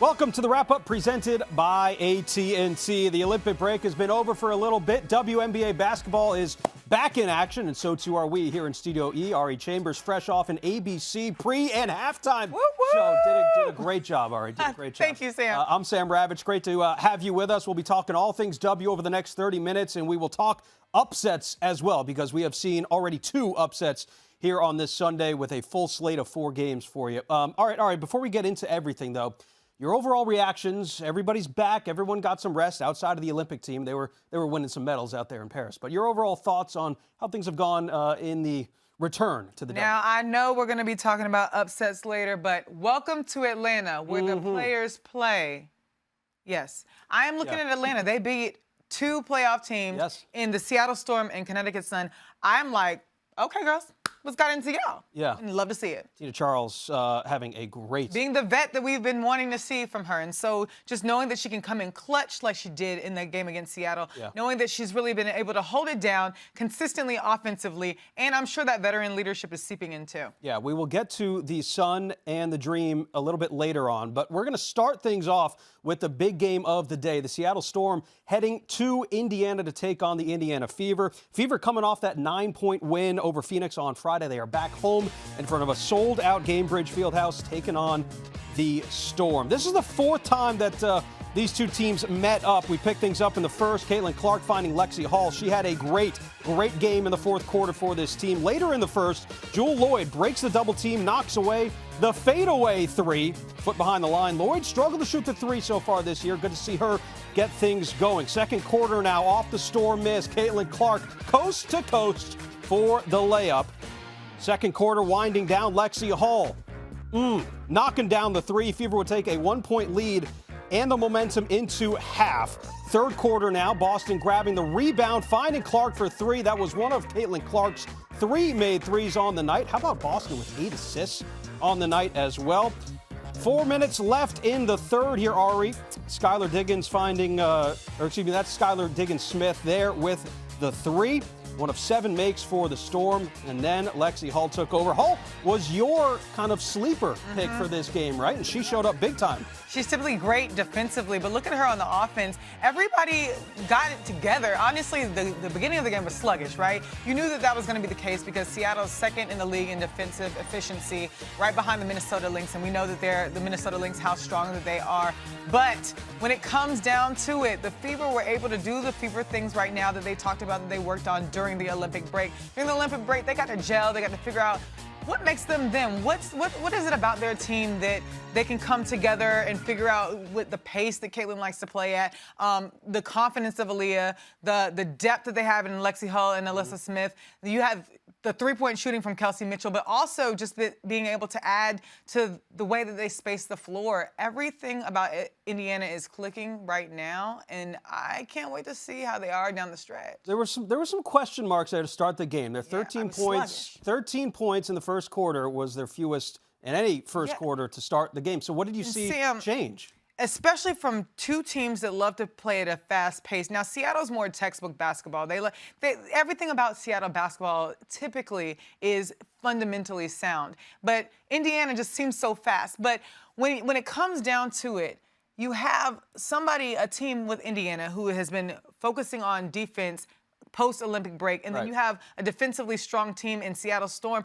Welcome to the wrap-up presented by AT&T. The Olympic break has been over for a little bit. WNBA basketball is back in action, and so too are we here in Studio E. Ari Chambers, fresh off an ABC pre- and halftime show. Did a great job, Ari. Did a great job. Thank you, Sam. I'm Sam Ravech. Great to have you with us. We'll be talking all things W over the next 30 minutes, and we will talk upsets as well, because we have seen already 2 upsets here on this Sunday with a full slate of 4 games for you. All right, before we get into everything, though, your overall reactions, everybody's back. Everyone got some rest outside of the Olympic team. They were winning some medals out there in Paris. But your overall thoughts on how things have gone in the return to the Now, I know we're going to be talking about upsets later, but welcome to Atlanta, where the players play. Yes. I am looking at Atlanta. They beat 2 playoff teams in the Seattle Storm and Conneticut Sun. I'm like, okay, girls, what's got into y'all? Yeah. And love to see it. Tina Charles having a great... Being the vet that we've been wanting to see from her. And so just knowing that she can come in clutch like she did in the game against Seattle, knowing that she's really been able to hold it down consistently offensively, and I'm sure that veteran leadership is seeping in too. Yeah, we will get to the Sun and the Dream a little bit later on, but we're going to start things off with the big game of the day. The Seattle Storm heading to Indiana to take on the Indiana Fever. Fever coming off that 9-point win over Phoenix on Friday. They are back home in front of a sold-out Gainbridge Fieldhouse taking on the Storm. This is the 4th time that these 2 teams met up. We picked things up in the first. Caitlin Clark finding Lexie Hull. She had a great game in the 4th quarter for this team. Later in the first, Jewel Lloyd breaks the double team, knocks away the fadeaway 3. Foot behind the line. Lloyd struggled to shoot the 3 so far this year. Good to see her get things going. Second quarter now, off the Storm miss. Caitlin Clark coast to coast for the layup. Second quarter winding down, Lexie Hull knocking down the 3. Fever would take a 1-point lead and the momentum into half. Third quarter now, Boston grabbing the rebound, finding Clark for 3. That was one of Caitlin Clark's 3 made threes on the night. How about Boston with 8 assists on the night as well? 4 minutes left in the third here, Ari. Skylar Diggins finding, that's Skylar Diggins-Smith there with the 3. One of 7 makes for the Storm, and then Lexie Hull took over. Hull was your kind of sleeper pick for this game, right? And she showed up big time. She's typically great defensively, but look at her on the offense. Everybody got it together. Honestly, the beginning of the game was sluggish, right? You knew that was going to be the case because Seattle's second in the league in defensive efficiency, right behind the Minnesota Lynx, and we know that the Minnesota Lynx, how strong that they are. But when it comes down to it, the Fever were able to do the Fever things right now that they talked about that they worked on during the Olympic break. During the Olympic break, they got to gel. They got to figure out what makes them them. What is it about their team that they can come together and figure out with the pace that Caitlin likes to play at, the confidence of Aaliyah, the depth that they have in Lexie Hull and Alyssa Smith. You have the 3-point shooting from Kelsey Mitchell, but also just being able to add to the way that they space the floor. Everything about Indiana is clicking right now, and I can't wait to see how they are down the stretch. There were some question marks there to start the game. They're 13 points. Sluggish. 13 points in the first quarter was their fewest in any first quarter to start the game. So what did you see change? Especially from 2 teams that love to play at a fast pace. Now, Seattle's more textbook basketball. Everything about Seattle basketball typically is fundamentally sound. But Indiana just seems so fast. But when it comes down to it, you have a team with Indiana who has been focusing on defense post-Olympic break, and then you have a defensively strong team in Seattle Storm.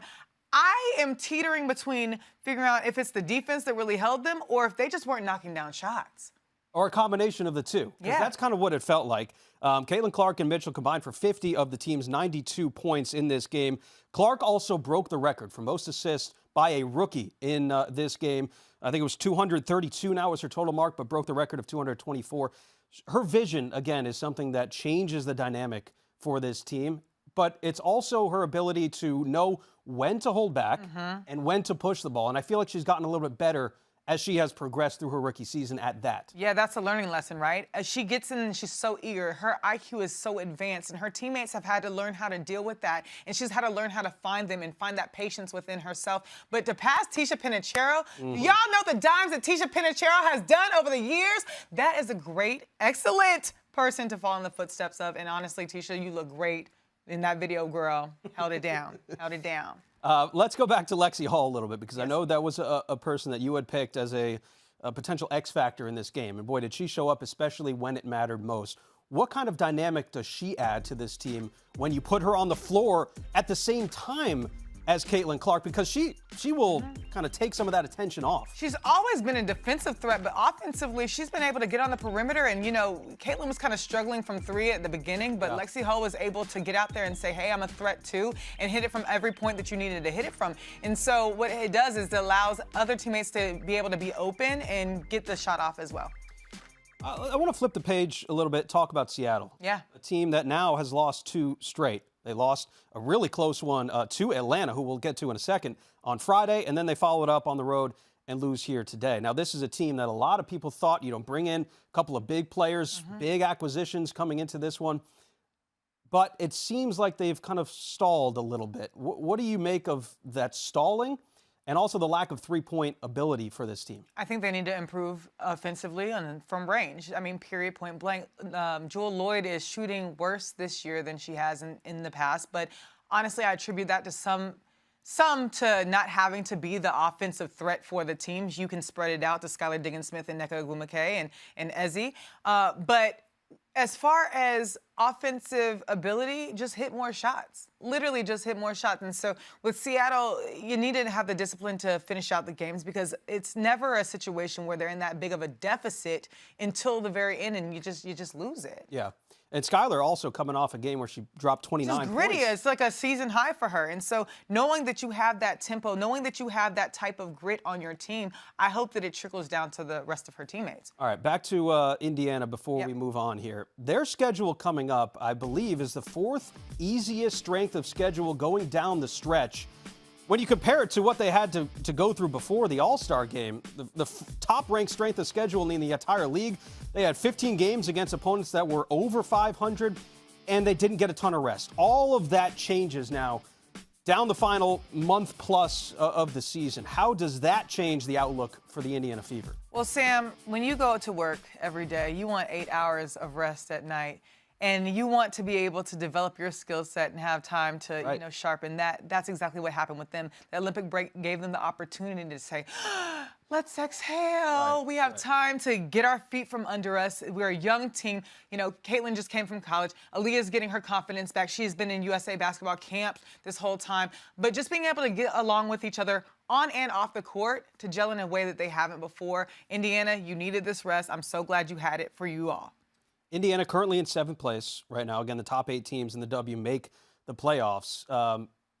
I am teetering between figuring out if it's the defense that really held them or if they just weren't knocking down shots. Or a combination of the 2. Yeah. That's kind of what it felt like. Caitlin Clark and Mitchell combined for 50 of the team's 92 points in this game. Clark also broke the record for most assists by a rookie in this game. I think it was 232 now was her total mark, but broke the record of 224. Her vision, again, is something that changes the dynamic for this team. But it's also her ability to know when to hold back and when to push the ball. And I feel like she's gotten a little bit better as she has progressed through her rookie season at that. Yeah, that's a learning lesson, right? As she gets in and she's so eager, her IQ is so advanced, and her teammates have had to learn how to deal with that, and she's had to learn how to find them and find that patience within herself. But to pass Tisha Penicheiro, y'all know the dimes that Tisha Penicheiro has done over the years. That is a great, excellent person to follow in the footsteps of, and honestly, Tisha, you look great in that video, girl. Held it down, held it down. Let's go back to Lexie Hull a little bit, because I know that was a person that you had picked as a a potential X factor in this game. And boy, did she show up, especially when it mattered most. What kind of dynamic does she add to this team when you put her on the floor at the same time as Caitlin Clark? Because she will kind of take some of that attention off. She's always been a defensive threat, but offensively, she's been able to get on the perimeter. And, Caitlin was kind of struggling from three at the beginning, but Lexie Hull was able to get out there and say, hey, I'm a threat too, and hit it from every point that you needed to hit it from. And so what it does is it allows other teammates to be able to be open and get the shot off as well. I want to flip the page a little bit, talk about Seattle. Yeah. A team that now has lost 2 straight. They lost a really close one to Atlanta, who we'll get to in a second, on Friday, and then they followed up on the road and lose here today. Now, this is a team that a lot of people thought, bring in a couple of big players, big acquisitions coming into this one, but it seems like they've kind of stalled a little bit. What do you make of that stalling and also the lack of three-point ability for this team? I think they need to improve offensively and from range. I mean, period, point blank. Jewel Lloyd is shooting worse this year than she has in the past, but honestly, I attribute that to some to not having to be the offensive threat for the teams. You can spread it out to Skylar Diggins-Smith and Nneka Ogwumike and Ezzy. But as far as offensive ability, just hit more shots. Literally just hit more shots. And so with Seattle, you need to have the discipline to finish out the games because it's never a situation where they're in that big of a deficit until the very end and you just lose it. Yeah. And Skylar also coming off a game where she dropped 29 It's gritty. points. It's like a season high for her. And so knowing that you have that tempo, knowing that you have that type of grit on your team, I hope that it trickles down to the rest of her teammates. All right, back to Indiana before we move on here. Their schedule coming up, I believe, is the 4th easiest strength of schedule going down the stretch. When you compare it to what they had to go through before the All-Star game, the top-ranked strength of schedule in the entire league, they had 15 games against opponents that were over 500, and they didn't get a ton of rest. All of that changes now down the final month plus of the season. How does that change the outlook for the Indiana Fever? Well, Sam, when you go to work every day, you want 8 hours of rest at night. And you want to be able to develop your skill set and have time to, sharpen that. That's exactly what happened with them. The Olympic break gave them the opportunity to say, let's exhale. We have time to get our feet from under us. We're a young team. Caitlin just came from college. Aaliyah's getting her confidence back. She's been in USA basketball camps this whole time. But just being able to get along with each other on and off the court to gel in a way that they haven't before. Indiana, you needed this rest. I'm so glad you had it for you all. Indiana currently in 7th place right now. Again, the top 8 teams in the W make the playoffs.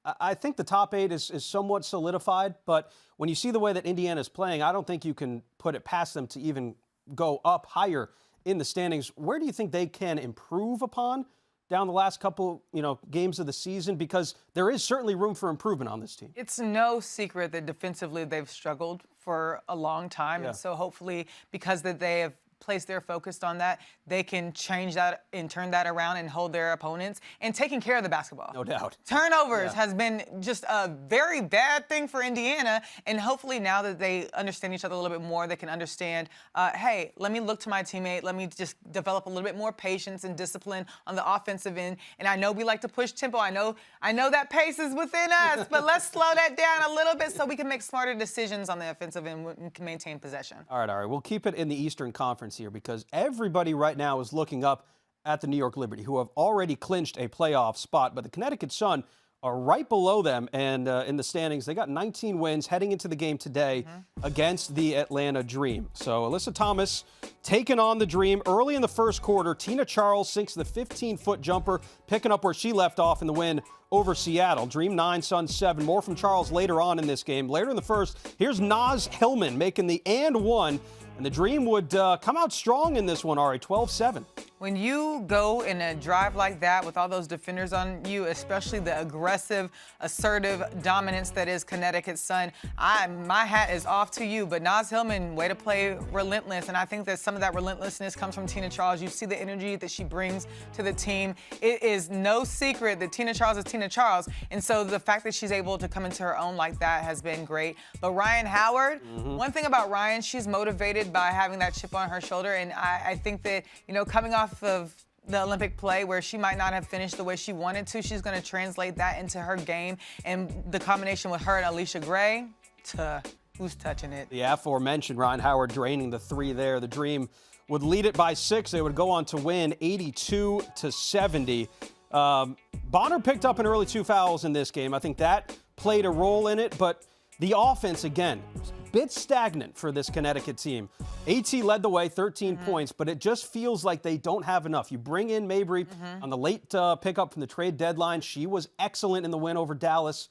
I think the top 8 is somewhat solidified, but when you see the way that Indiana is playing, I don't think you can put it past them to even go up higher in the standings. Where do you think they can improve upon down the last couple, games of the season? Because there is certainly room for improvement on this team. It's no secret that defensively they've struggled for a long time. And so hopefully because they have placed their focus on that, they can change that and turn that around and hold their opponents and taking care of the basketball. No doubt. Turnovers has been just a very bad thing for Indiana, and hopefully now that they understand each other a little bit more, they can understand, hey, let me look to my teammate, let me just develop a little bit more patience and discipline on the offensive end. And I know we like to push tempo. I know that pace is within us, but let's slow that down a little bit so we can make smarter decisions on the offensive end and can maintain possession. All right. We'll keep it in the Eastern Conference here because everybody right now is looking up at the New York Liberty, who have already clinched a playoff spot, but the Conneticut Sun are right below them, and in the standings, they got 19 wins heading into the game today against the Atlanta Dream. So Alyssa Thomas taking on the Dream early in the first quarter. Tina Charles sinks the 15-foot jumper, picking up where she left off in the win over Seattle. Dream 9, Sun 7. More from Charles later on in this game. Later in the first, here's Naz Hillman making the and one, and the Dream would come out strong in this one, Ari, 12-7. When you go in a drive like that with all those defenders on you, especially the aggressive, assertive dominance that is Connecticut's Sun, my hat is off to you. But Naz Hillman, way to play relentless. And I think that some of that relentlessness comes from Tina Charles. You see the energy that she brings to the team. It is no secret that Tina Charles is Tina Charles. And so the fact that she's able to come into her own like that has been great. But Ryan Howard, one thing about Ryan, she's motivated by having that chip on her shoulder. And I think that, coming off of the Olympic play where she might not have finished the way she wanted to, she's going to translate that into her game. And the combination with her and Alicia Gray, Who's touching it? The aforementioned Ryan Howard draining the three there. The Dream would lead it by 6. They would go on to win 82-70. Bonner picked up an early 2 fouls in this game. I think that played a role in it, but the offense, again, bit stagnant for this Conneticut team. AT led the way, 13 points, but it just feels like they don't have enough. You bring in Mabry on the late pickup from the trade deadline. She was excellent in the win over Dallas.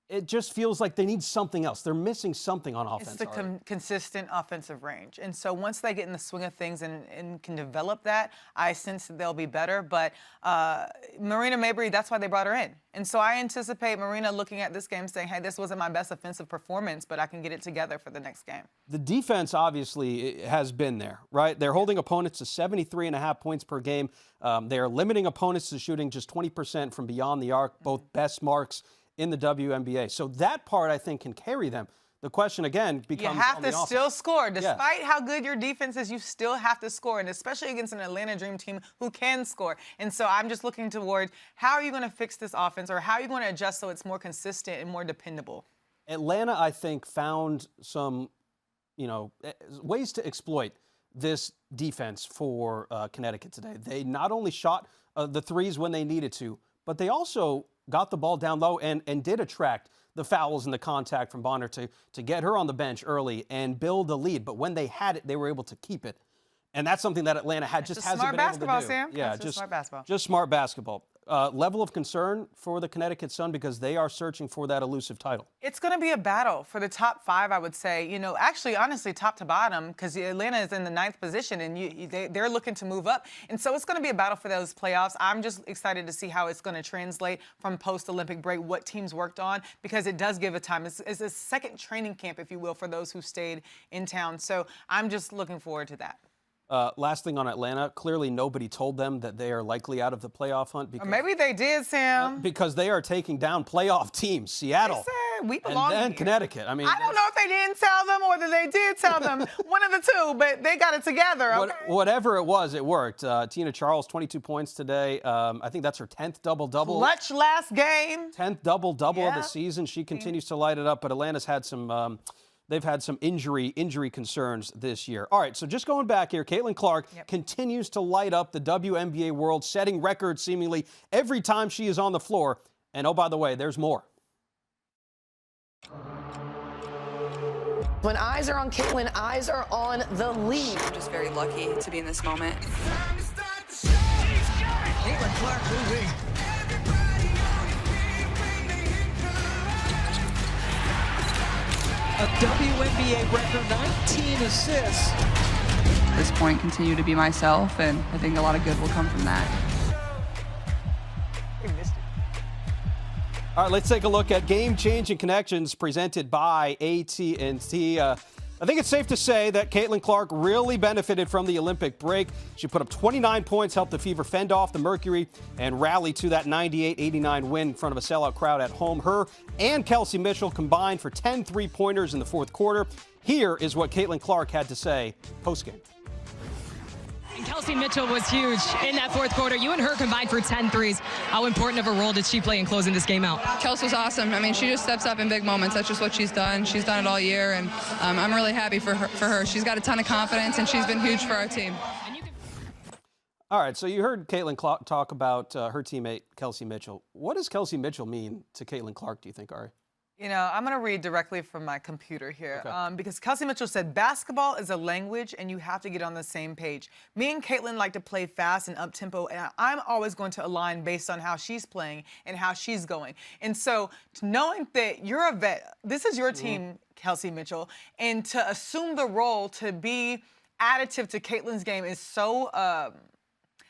It just feels like they need something else. They're missing something on offense. It's the consistent offensive range. And so once they get in the swing of things and can develop that, I sense that they'll be better. But Marina Mabry, that's why they brought her in. And so I anticipate Marina looking at this game saying, hey, this wasn't my best offensive performance, but I can get it together for the next game. The defense obviously has been there, right? They're holding opponents to 73.5 points per game. They're limiting opponents to shooting just 20% from beyond the arc, both best marks in the WNBA. So that part, I think, can carry them. The question, again, becomes you have on to the still score. Despite Yeah. how good your defense is, you still have to score, and especially against an Atlanta Dream team who can score. And so I'm just looking toward how are you going to fix this offense, or how are you going to adjust so it's more consistent and more dependable? Atlanta, I think, found some, ways to exploit this defense for Conneticut today. They not only shot the threes when they needed to, but they also got the ball down low and did attract the fouls and the contact from Bonner to get her on the bench early and build a lead. But when they had it, they were able to keep it. And that's something that Atlanta hasn't been able to do. Smart basketball, Sam. Yeah, That's just smart basketball. Just smart basketball. Level of concern for the Conneticut Sun because they are searching for that elusive title. It's going to be a battle for the top 5, I would say. Actually, honestly, top to bottom, because Atlanta is in the 9th position, and they're looking to move up. And so it's going to be a battle for those playoffs. I'm just excited to see how it's going to translate from post-Olympic break, what teams worked on, because it does give a time. It's a second training camp, if you will, for those who stayed in town. So I'm just looking forward to that. Last thing on Atlanta, clearly nobody told them that they are likely out of the playoff hunt. Because, or maybe they did, Sam. Because they are taking down playoff teams, Seattle. They said we belong and here. Connecticut. I mean, I don't know if they didn't tell them or that they did tell them. One of the two, but they got it together, okay? Whatever it was, it worked. Tina Charles, 22 points today. I think that's her 10th double-double. Clutch last game. 10th double-double of the season. She continues to light it up, but Atlanta's had some... They've had some injury concerns this year. All right, so just going back here, Caitlin Clark continues to light up the WNBA world, setting records seemingly every time she is on the floor. And oh, by the way, there's more. When eyes are on Caitlin, eyes are on the lead. I'm just very lucky to be in this moment. Caitlin Clark moving. A WNBA record, 19 assists. At this point, continue to be myself, and I think a lot of good will come from that. All right, let's take a look at game-changing connections presented by AT&T. I think it's safe to say that Caitlin Clark really benefited from the Olympic break. She put up 29 points, helped the Fever fend off the Mercury, and rally to that 98-89 win in front of a sellout crowd at home. Her and Kelsey Mitchell combined for 10 three-pointers in the fourth quarter. Here is what Caitlin Clark had to say postgame. And Kelsey Mitchell was huge in that fourth quarter. You and her combined for 10 threes. How important of a role did she play in closing this game out? Kels was awesome. I mean, she just steps up in big moments. That's just what she's done. She's done it all year, and I'm really happy for her. She's got a ton of confidence, and she's been huge for our team. All right, so you heard Caitlin Clark talk about her teammate, Kelsey Mitchell. What does Kelsey Mitchell mean to Caitlin Clark, do you think, Ari? I'm going to read directly from my computer here because Kelsey Mitchell said, basketball is a language and you have to get on the same page. Me and Caitlin like to play fast and up-tempo, and I'm always going to align based on how she's playing and how she's going. And so knowing that you're a vet, this is your team, Kelsey Mitchell, and to assume the role to be additive to Caitlin's game is so...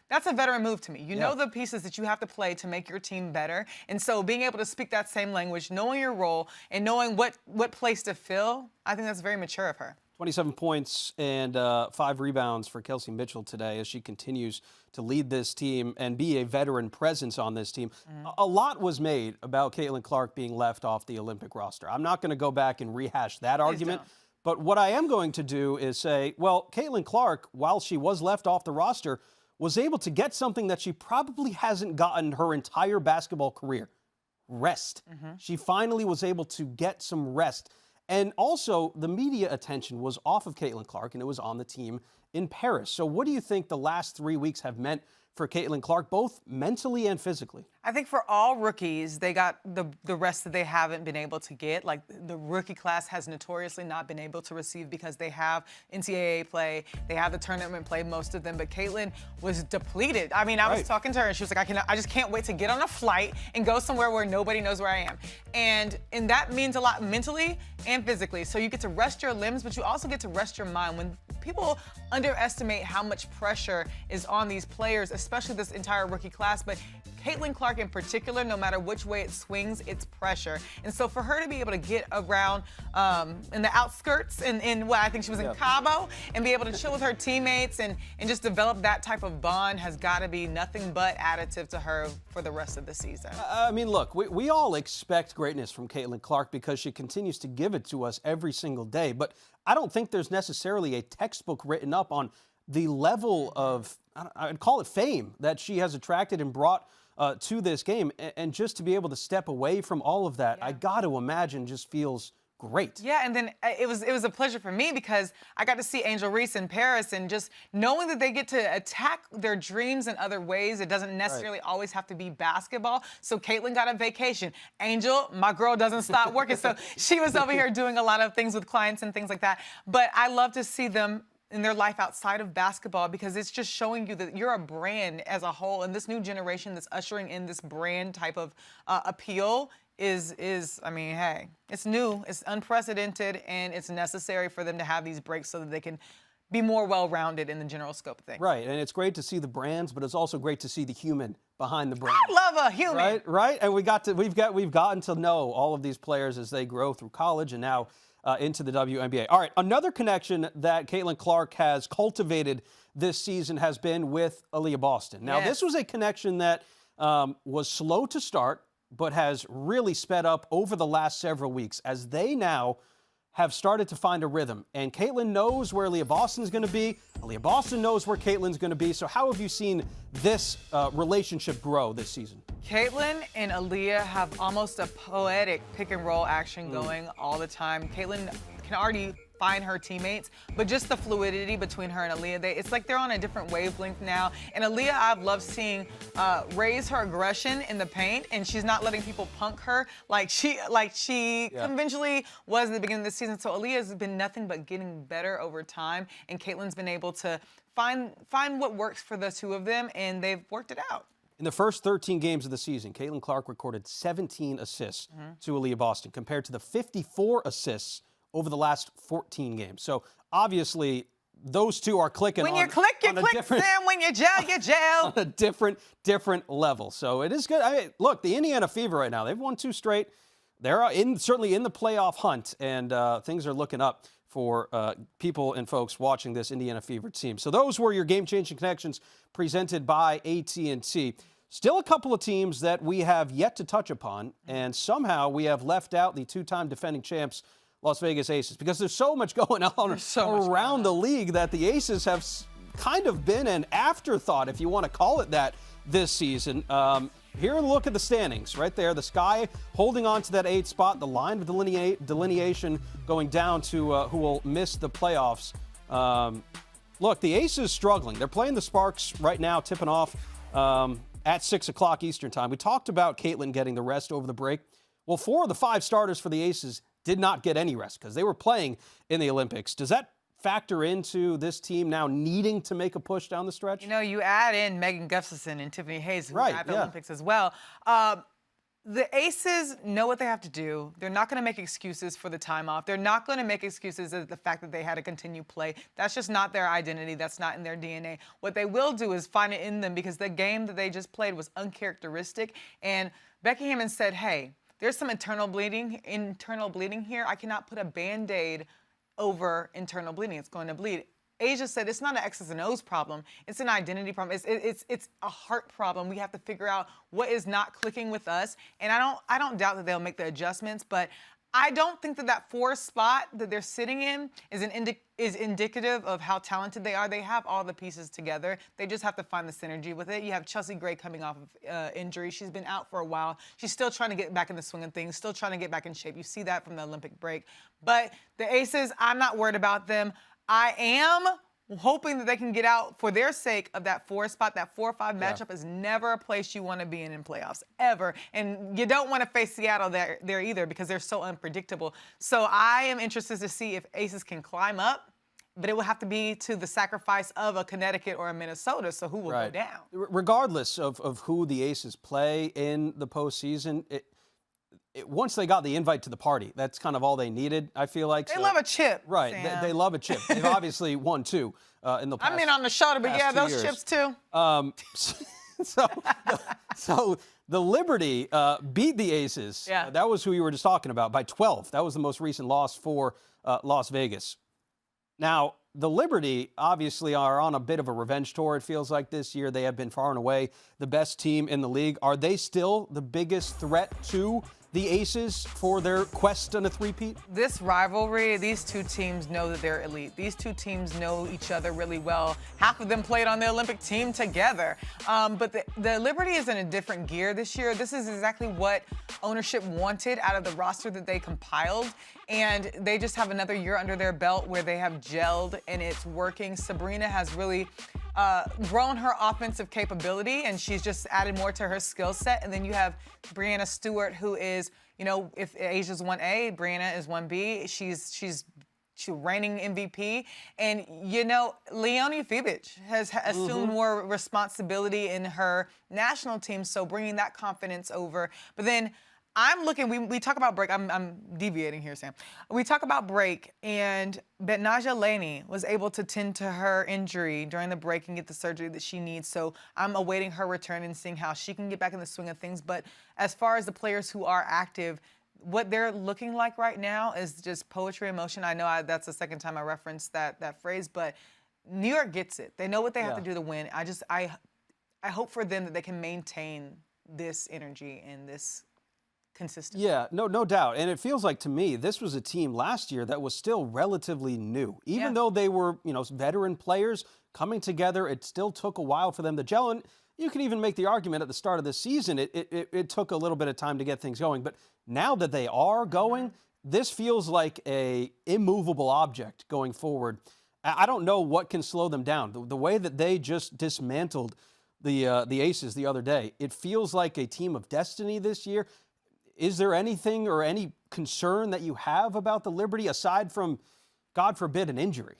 That's a veteran move to me. You know the pieces that you have to play to make your team better. And so being able to speak that same language, knowing your role, and knowing what place to fill, I think that's very mature of her. 27 points and 5 rebounds for Kelsey Mitchell today as she continues to lead this team and be a veteran presence on this team. A lot was made about Caitlin Clark being left off the Olympic roster. I'm not going to go back and rehash that argument. But what I am going to do is say, well, Caitlin Clark, while she was left off the roster, was able to get something that she probably hasn't gotten her entire basketball career, rest. She finally was able to get some rest. And also, the media attention was off of Caitlin Clark, and it was on the team in Paris. So what do you think the last 3 weeks have meant for Caitlin Clark, both mentally and physically? I think for all rookies, they got the rest that they haven't been able to get. Like, the rookie class has notoriously not been able to receive because they have NCAA play, they have the tournament play, most of them. But Caitlin was depleted. I mean, I was talking to her, and she was like, I just can't wait to get on a flight and go somewhere where nobody knows where I am. And that means a lot mentally and physically. So you get to rest your limbs, but you also get to rest your mind. When people underestimate how much pressure is on these players, especially this entire rookie class, but Caitlin Clark in particular, no matter which way it swings, it's pressure. And so for her to be able to get around in the outskirts, in what I think she was in Cabo, and be able to chill with her teammates and just develop that type of bond has got to be nothing but additive to her for the rest of the season. I mean, look, we all expect greatness from Caitlin Clark because she continues to give it to us every single day. But I don't think there's necessarily a textbook written up on the level of, I'd call it fame, that she has attracted and brought to this game. And just to be able to step away from all of that, I got to imagine just feels great. Yeah, and then it was a pleasure for me because I got to see Angel Reese in Paris, and just knowing that they get to attack their dreams in other ways. It doesn't necessarily always have to be basketball. So Caitlin got a vacation. Angel, my girl, doesn't stop working. So she was over here doing a lot of things with clients and things like that. But I love to see them in their life outside of basketball because it's just showing you that you're a brand as a whole, and this new generation that's ushering in this brand type of appeal is I mean, hey, it's new, it's unprecedented, and it's necessary for them to have these breaks so that they can be more well-rounded in the general scope of things. Right, and it's great to see the brands, but it's also great to see the human behind the brand. I love a human. Right, and we've gotten to know all of these players as they grow through college and now into the WNBA. All right, another connection that Caitlin Clark has cultivated this season has been with Aaliyah Boston. Now, this was a connection that was slow to start, but has really sped up over the last several weeks as they now have started to find a rhythm. And Caitlin knows where Aaliyah Boston's going to be. Aaliyah Boston knows where Caitlin's going to be. So how have you seen this relationship grow this season? Caitlin and Aaliyah have almost a poetic pick and roll action going all the time. Caitlin can already find her teammates, but just the fluidity between her and Aaliyah, it's like they're on a different wavelength now. And Aaliyah, I've loved seeing raise her aggression in the paint, and she's not letting people punk her like she conventionally was at the beginning of the season. So Aaliyah has been nothing but getting better over time, and Caitlin's been able to find what works for the two of them, and they've worked it out. In the first 13 games of the season, Caitlin Clark recorded 17 assists to Aaliyah Boston, compared to the 54 assists over the last 14 games. So obviously, those two are clicking. When you click, Sam. When you gel, you gel. On a different level. So it is good. I mean, look, the Indiana Fever right now, they've won 2 straight. They're certainly in the playoff hunt, and things are looking up for people and folks watching this Indiana Fever team. So those were your game-changing connections presented by AT&T. Still a couple of teams that we have yet to touch upon, and somehow we have left out the 2-time defending champs, Las Vegas Aces, because there's so much going on around the league that the Aces have kind of been an afterthought, if you want to call it that, this season. Here, look at the standings right there. The Sky holding on to that 8th spot, the line of delineation going down to who will miss the playoffs. Look, the Aces struggling. They're playing the Sparks right now, tipping off at 6 o'clock Eastern time. We talked about Caitlin getting the rest over the break. Well, 4 of the 5 starters for the Aces did not get any rest because they were playing in the Olympics. Does that factor into this team now needing to make a push down the stretch? You know, you add in Megan Gustafson and Tiffany Hayes, who are at the Olympics as well. The Aces know what they have to do. They're not going to make excuses for the time off. They're not going to make excuses of the fact that they had to continue play. That's just not their identity. That's not in their DNA. What they will do is find it in them, because the game that they just played was uncharacteristic. And Becky Hammon said, hey, there's some internal bleeding here. I cannot put a Band-Aid over internal bleeding. It's going to bleed. Asia said it's not an X's and O's problem. It's an identity problem. It's a heart problem. We have to figure out what is not clicking with us. And I don't doubt that they'll make the adjustments, but I don't think that 4 spot that they're sitting in is indicative of how talented they are. They have all the pieces together. They just have to find the synergy with it. You have Chelsea Gray coming off of injury. She's been out for a while. She's still trying to get back in the swing of things, still trying to get back in shape. You see that from the Olympic break. But the Aces, I'm not worried about them. I am hoping that they can get out for their sake of that 4 spot. That 4-5 matchup is never a place you want to be in playoffs, ever. And you don't want to face Seattle there either because they're so unpredictable. So I am interested to see if Aces can climb up, but it will have to be to the sacrifice of a Connecticut or a Minnesota, so who will go down? Regardless of who the Aces play in the postseason, once they got the invite to the party, that's kind of all they needed, I feel like. They love a chip, Right, Sam. they love a chip. They've obviously won 2 in the past. I mean on the shoulder, but yeah, those chips too. So the Liberty beat the Aces. Yeah. That was who you were just talking about, by 12. That was the most recent loss for Las Vegas. Now, the Liberty obviously are on a bit of a revenge tour, it feels like, this year. They have been far and away the best team in the league. Are they still the biggest threat to the Aces for their quest on a three-peat? This rivalry, these two teams know that they're elite. These two teams know each other really well. Half of them played on the Olympic team together. But the Liberty is in a different gear this year. This is exactly what ownership wanted out of the roster that they compiled. And they just have another year under their belt where they have gelled and it's working. Sabrina has really grown her offensive capability, and she's just added more to her skill set. And then you have Brianna Stewart, who is, if Asia's 1A, Brianna is 1B. She's reigning MVP. And, Leonie Fibic has assumed more responsibility in her national team, so bringing that confidence over. But then I'm looking, we talk about break. I'm deviating here, Sam. We talk about break, and Betnaja Laney was able to tend to her injury during the break and get the surgery that she needs. So I'm awaiting her return and seeing how she can get back in the swing of things. But as far as the players who are active, what they're looking like right now is just poetry in motion. I know that's the second time I referenced that phrase, but New York gets it. They know what they have to do to win. I hope for them that they can maintain this energy and this consistency. Yeah, no doubt. And it feels like, to me, this was a team last year that was still relatively new. Even though they were, veteran players coming together, it still took a while for them to gel. And you can even make the argument at the start of the season, it took a little bit of time to get things going. But now that they are going, this feels like a immovable object going forward. I don't know what can slow them down. The way that they just dismantled the Aces the other day, it feels like a team of destiny this year. Is there anything or any concern that you have about the Liberty aside from, God forbid, an injury?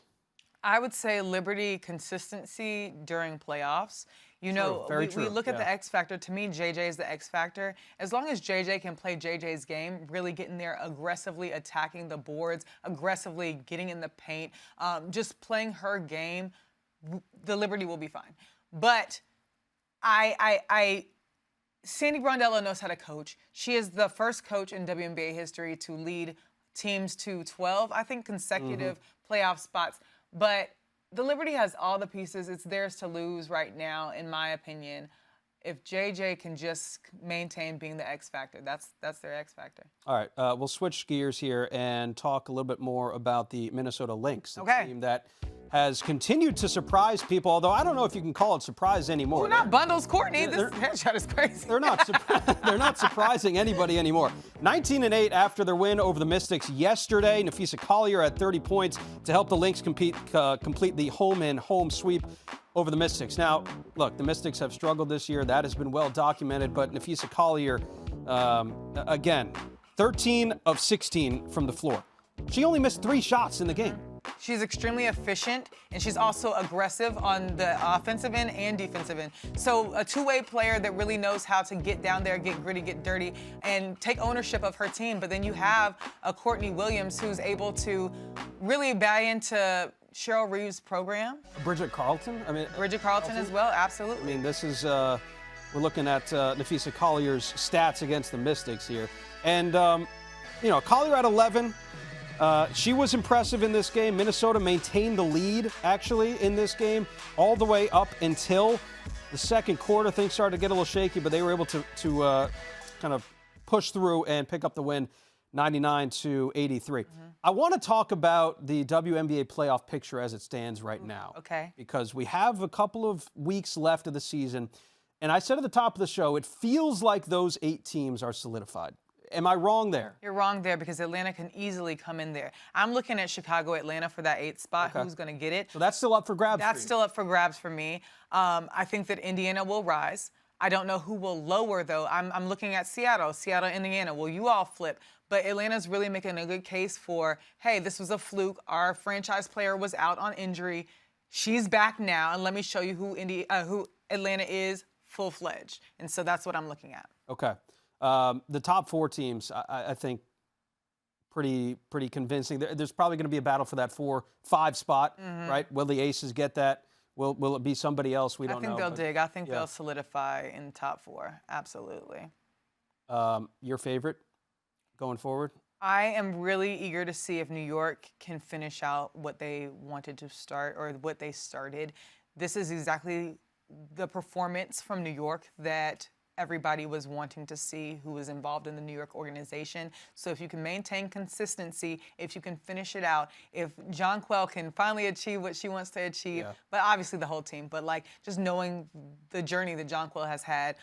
I would say Liberty consistency during playoffs. We look at the X factor. To me, JJ is the X factor. As long as JJ can play JJ's game, really getting there, aggressively attacking the boards, aggressively getting in the paint, just playing her game, the Liberty will be fine. But Sandy Brondello knows how to coach. She is the first coach in WNBA history to lead teams to 12, I think, consecutive playoff spots. But the Liberty has all the pieces. It's theirs to lose right now, in my opinion. If JJ can just maintain being the X factor, that's their X factor. All right, we'll switch gears here and talk a little bit more about the Minnesota Lynx, the team that has continued to surprise people, although I don't know if you can call it surprise anymore. We're not bundles, Courtney. This headshot is crazy. They're not surprising anybody anymore. 19-8 after their win over the Mystics yesterday. Nafisa Collier had 30 points to help the Lynx complete the home sweep over the Mystics. Now, look, the Mystics have struggled this year. That has been well documented, but Nafisa Collier, again, 13 of 16 from the floor. She only missed 3 shots in the game. She's extremely efficient, and she's also aggressive on the offensive end and defensive end. So a two-way player that really knows how to get down there, get gritty, get dirty, and take ownership of her team. But then you have a Courtney Williams who's able to really buy into Cheryl Reeves' program. Bridget Carlton? Bridget Carlton as well, absolutely. This is, we're looking at Nafisa Collier's stats against the Mystics here. And, Collier at 11. She was impressive in this game. Minnesota maintained the lead, actually, in this game, all the way up until the second quarter. Things started to get a little shaky, but they were able to kind of push through and pick up the win 99-83. I want to talk about the WNBA playoff picture as it stands right now. Okay. Because we have a couple of weeks left of the season. And I said at the top of the show, it feels like those 8 teams are solidified. Am I wrong there? You're wrong there because Atlanta can easily come in there. I'm looking at Chicago, Atlanta for that 8th spot. Okay. Who's going to get it? So that's still up for grabs. That's still up for grabs for me. I think that Indiana will rise. I don't know who will lower, though. I'm looking at Seattle, Indiana. Will you all flip? But Atlanta's really making a good case for, hey, this was a fluke. Our franchise player was out on injury. She's back now, and let me show you who Atlanta is full-fledged. And so that's what I'm looking at. Okay. The top 4 teams, I think, pretty convincing. There's probably going to be a battle for that 4-5 spot, right? Will the Aces get that? Will it be somebody else? We don't know. I think they'll dig. I think they'll solidify in the top 4. Absolutely. Your favorite going forward? I am really eager to see if New York can finish out what they wanted to start or what they started. This is exactly the performance from New York that everybody was wanting to see who was involved in the New York organization. So if you can maintain consistency, if you can finish it out, if Jonquel can finally achieve what she wants to achieve, but obviously the whole team, but like just knowing the journey that Jonquel has had,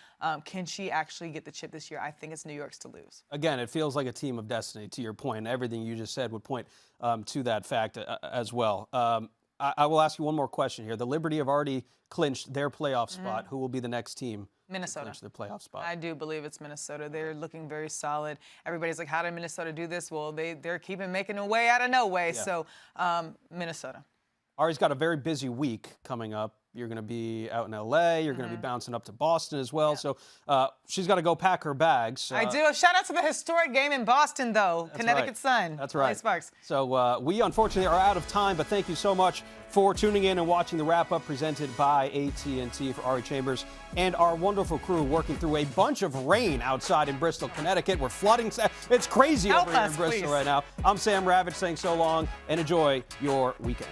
can she actually get the chip this year? I think it's New York's to lose. Again, it feels like a team of destiny, to your point. Everything you just said would point to that fact as well. I will ask you one more question here. The Liberty have already clinched their playoff spot. Who will be the next team? Minnesota. Clinch their playoff spot. I do believe it's Minnesota. They're looking very solid. Everybody's like, how did Minnesota do this? Well, they're making a way out of no way. Yeah. So Minnesota. Ari's got a very busy week coming up. You're going to be out in L.A. You're going to be bouncing up to Boston as well. Yeah. So she's got to go pack her bags. I do. Shout out to the historic game in Boston, though. Connecticut Sun. That's right. Sparks. So we unfortunately are out of time, but thank you so much for tuning in and watching the wrap-up presented by AT&T. For Ari Chambers and our wonderful crew working through a bunch of rain outside in Bristol, Connecticut. We're flooding. It's crazy over here in Bristol right now. I'm Sam Ravech saying so long and enjoy your weekend.